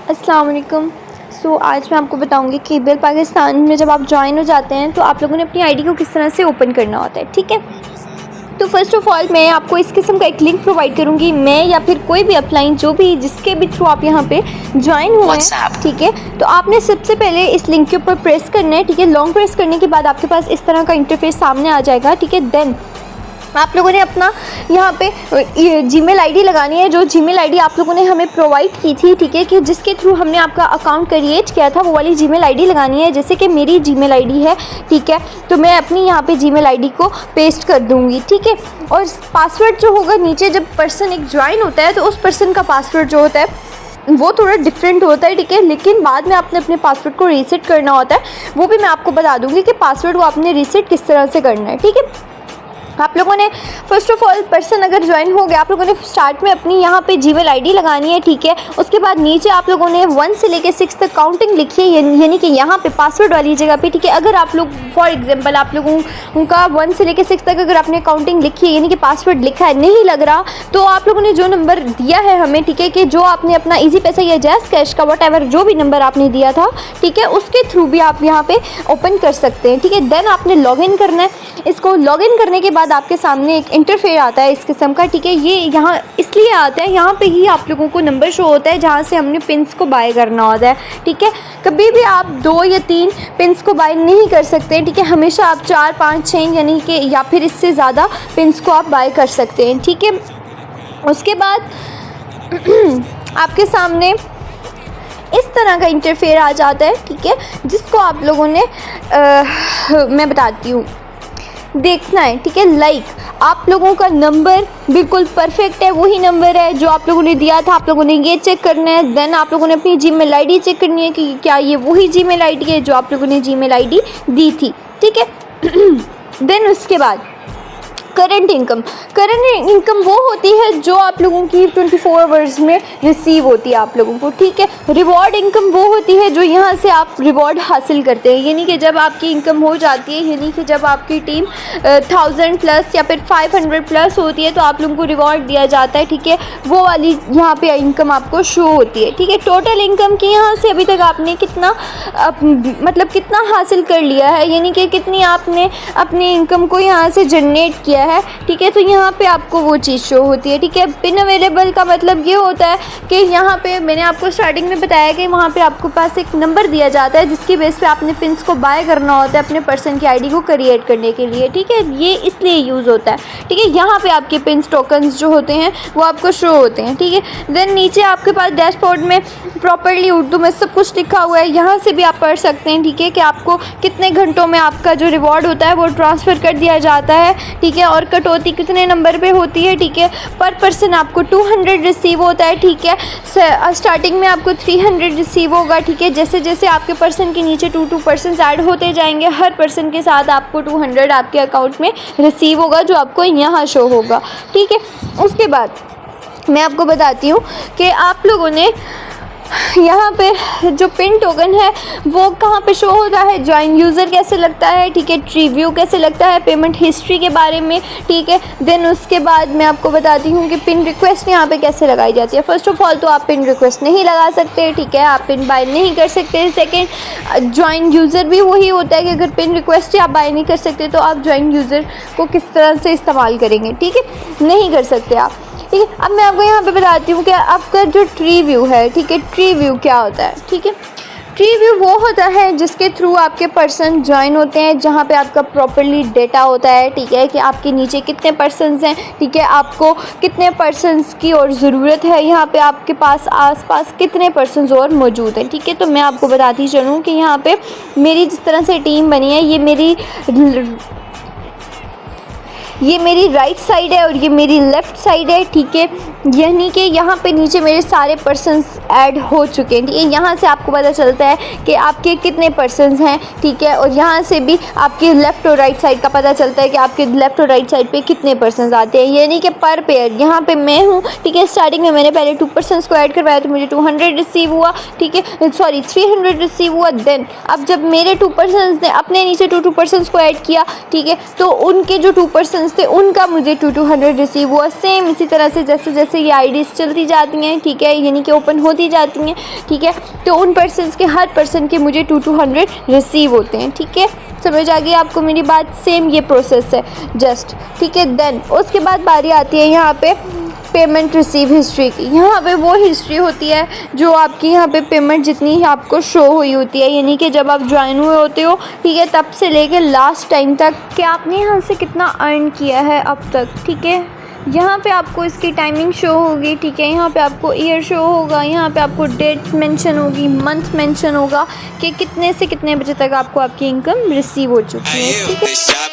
अस्सलाम वालेकुम। आज मैं आपको बताऊंगी कि बिल पाकिस्तान में जब आप ज्वाइन हो जाते हैं तो आप लोगों ने अपनी आईडी को किस तरह से ओपन करना होता है। ठीक है, तो फर्स्ट ऑफ़ ऑल मैं आपको इस किस्म का एक लिंक प्रोवाइड करूंगी, मैं या फिर कोई भी अपलाइन जो भी जिसके भी थ्रू आप यहाँ पे ज्वाइन हुए हैं। ठीक है, तो आपने सबसे पहले इस लिंक के ऊपर प्रेस करना है। ठीक है, लॉन्ग प्रेस करने के बाद आपके पास इस तरह का इंटरफेस सामने आ जाएगा। ठीक है, देन आप लोगों ने अपना यहाँ पे जीमेल आईडी लगानी है, जो जीमेल आईडी आप लोगों ने हमें प्रोवाइड की थी। ठीक है, कि जिसके थ्रू हमने आपका अकाउंट क्रिएट किया था, वो वाली जीमेल आईडी लगानी है। जैसे कि मेरी जीमेल आईडी है, ठीक है, तो मैं अपनी यहाँ पे जीमेल आईडी को पेस्ट कर दूँगी। ठीक है, और पासवर्ड जो होगा नीचे, जब पर्सन एक ज्वाइन होता है तो उस पर्सन का पासवर्ड जो होता है वो थोड़ा डिफरेंट होता है। ठीक है, लेकिन बाद में आपने अपने पासवर्ड को रीसेट करना होता है, वो भी मैं आपको बता दूँगी कि पासवर्ड वो आपने रीसेट किस तरह से करना है। ठीक है, आप लोगों ने फर्स्ट ऑफ़ ऑल पर्सन अगर ज्वाइन हो गया, आप लोगों ने स्टार्ट में अपनी यहाँ पे जीमेल आईडी लगानी है। ठीक है, उसके बाद नीचे आप लोगों ने 1 से लेके 6 तक काउंटिंग लिखी है, यानी कि यहाँ पे पासवर्ड वाली जगह पे। ठीक है, अगर आप लोग फॉर एग्जांपल आप लोगों का 1 से लेके 6 तक अगर आपने काउंटिंग लिखी है, यानी कि पासवर्ड लिखा है, नहीं लग रहा, तो आप लोगों ने जो नंबर दिया है हमें, ठीक है, कि जो आपने अपना ईजी पैसा या जैज़ कैश का वट एवर जो भी नंबर आपने दिया था, ठीक है, उसके थ्रू भी आप यहाँ पे ओपन कर सकते हैं। ठीक है, देन आपने लॉगिन करना है। इसको लॉगिन करने के बाद आपके सामने एक इंटरफेस आता है इस किस्म का। ठीक है, ये यहाँ इसलिए आता है, यहाँ पे ही आप लोगों को नंबर शो होता है जहाँ से हमने पिन्स को बाय करना होता है। ठीक है, कभी भी आप 2 या 3 पिन्स को बाय नहीं कर सकते। ठीक है, हमेशा आप 4, 5, 6 यानी कि या फिर इससे ज़्यादा पिन्स को आप बाय कर सकते हैं। ठीक है, उसके बाद आपके सामने इस तरह का इंटरफेस आ जाता है। ठीक है, जिसको आप लोगों ने मैं बताती हूँ देखना है। ठीक है, लाइक आप लोगों का नंबर बिल्कुल परफेक्ट है, वही नंबर है जो आप लोगों ने दिया था, आप लोगों ने ये चेक करना है। देन आप लोगों ने अपनी जीमेल आईडी चेक करनी है कि क्या ये वही जीमेल आईडी है जो आप लोगों ने जीमेल आईडी दी थी। ठीक है, देन उसके बाद करंट इनकम वो होती है जो आप लोगों की 24 आवर्स में रिसीव होती है आप लोगों को। ठीक है, रिवॉर्ड इनकम वो होती है जो यहाँ से आप रिवॉर्ड हासिल करते हैं, यानी कि जब आपकी इनकम हो जाती है, यानी कि जब आपकी टीम 1000 प्लस या फिर 500 प्लस होती है तो आप लोगों को रिवॉर्ड दिया जाता है। ठीक है, वो वाली यहाँ पे इनकम आपको शो होती है। ठीक है, टोटल इनकम की यहाँ से अभी तक आपने कितना मतलब कितना हासिल कर लिया है, यानी कि कितनी आपने अपनी इनकम को यहाँ से जनरेट किया है। ठीक है, तो यहाँ पे आपको वो चीज़ शो होती है। ठीक है, पिन अवेलेबल का मतलब ये होता है कि यहाँ पे मैंने आपको स्टार्टिंग में बताया कि वहाँ पे आपको पास एक नंबर दिया जाता है जिसकी बेस पे आपने पिन्स को बाय करना होता है अपने पर्सन की आईडी को क्रिएट करने के लिए। ठीक है, ये इसलिए यूज़ होता है। ठीक है, यहाँ पे आपके पिन्स टोकन्स जो होते हैं वो आपको शो होते हैं। ठीक है, देन नीचे आपके पास डैशबोर्ड में प्रॉपरली उर्दू में सब कुछ लिखा हुआ है, यहाँ से भी आप पढ़ सकते हैं। ठीक है, कि आपको कितने घंटों में आपका जो रिवॉर्ड होता है वो ट्रांसफ़र कर दिया जाता है। ठीक है, और कटौती कितने नंबर पे होती है। ठीक है, पर पर्सन आपको 200 रिसीव होता है। ठीक है, स्टार्टिंग में आपको 300 रिसीव होगा। ठीक है, जैसे जैसे आपके पर्सन के नीचे 2 पर्सन ऐड होते जाएंगे, हर पर्सन के साथ आपको 200 आपके अकाउंट में रिसीव होगा, जो आपको यहाँ शो होगा। ठीक है, उसके बाद मैं आपको बताती हूँ कि आप लोगों ने यहाँ पे जो पिन टोकन है वो कहाँ पे शो होता है, ज्वाइन यूज़र कैसे लगता है। ठीक है, ट्री व्यू कैसे लगता है, पेमेंट हिस्ट्री के बारे में। ठीक है, देन उसके बाद मैं आपको बताती हूँ कि पिन रिक्वेस्ट यहाँ पे कैसे लगाई जाती है। फर्स्ट ऑफ ऑल तो आप पिन रिक्वेस्ट नहीं लगा सकते। ठीक है, आप पिन बाय नहीं कर सकते। सेकेंड, ज्वाइन यूज़र भी वही होता है कि अगर पिन रिक्वेस्ट ही आप बाय नहीं कर सकते तो आप ज्वाइन यूज़र को किस तरह से इस्तेमाल करेंगे। ठीक है, नहीं कर सकते आप। ठीक है, अब मैं आपको यहाँ पे बताती हूँ कि आपका जो ट्री व्यू है, ठीक है, ट्री व्यू क्या होता है। ठीक है, ट्री व्यू वो होता है जिसके थ्रू आपके पर्सन ज्वाइन होते हैं, जहाँ पे आपका प्रॉपरली डेटा होता है। ठीक है, कि आपके नीचे कितने पर्सन्स हैं। ठीक है, आपको कितने पर्सन्स की और ज़रूरत है, यहाँ पे आपके पास आसपास कितने पर्सन्स और मौजूद हैं। ठीक है, तो मैं आपको बताती चलूँ कि यहाँ पे मेरी जिस तरह से टीम बनी है, ये मेरी राइट साइड है और ये मेरी लेफ़्ट साइड है। ठीक है, यानी कि यहाँ पे नीचे मेरे सारे पर्सन्स ऐड हो चुके हैं। ठीक है, यहाँ से आपको पता चलता है कि आपके कितने पर्सन्स हैं। ठीक है, और यहाँ से भी आपके लेफ़्ट और राइट साइड का पता चलता है कि आपके लेफ़्ट और राइट साइड पे कितने पर्सन्स आते हैं, यानी कि पर पेयर। यहाँ पे मैं हूँ। ठीक है, स्टार्टिंग में मैंने पहले 2 पर्सन्स को ऐड करवाया तो मुझे 200 रिसीव हुआ। ठीक है, सॉरी 300 रिसीव हुआ। देन अब जब मेरे 2 पर्सन्स ने अपने नीचे 2 पर्सन्स को ऐड किया, ठीक है, तो उनके जो 2 पर्सन्स थे उनका मुझे 200 रिसीव हुआ। सेम इसी तरह से जैसे जैसे से ये आईडीज़ चलती जाती हैं, ठीक है, यानी कि ओपन होती जाती हैं, ठीक है। तो उन पर्सनस के हर पर्सन के मुझे 200 रिसीव होते हैं, ठीक है। समझ आ गई आपको मेरी बात? सेम ये प्रोसेस है जस्ट, ठीक है। देन उसके बाद बारी आती है यहाँ पे पेमेंट रिसीव हिस्ट्री की। यहाँ पे वो हिस्ट्री होती है जो आपकी यहाँ पे पेमेंट जितनी आपको शो हुई होती है, यानी कि जब आप ज्वाइन हुए होते हो, ठीक है, तब से लेके लास्ट टाइम तक कि आपने यहाँ से कितना अर्न किया है अब तक, ठीक है। यहाँ पे आपको इसकी टाइमिंग शो होगी, ठीक है। यहाँ पे आपको ईयर शो होगा, यहाँ पे आपको डेट मेंशन होगी, मंथ मेंशन होगा कि कितने से कितने बजे तक आपको आपकी इनकम रिसीव हो चुकी है, ठीक है।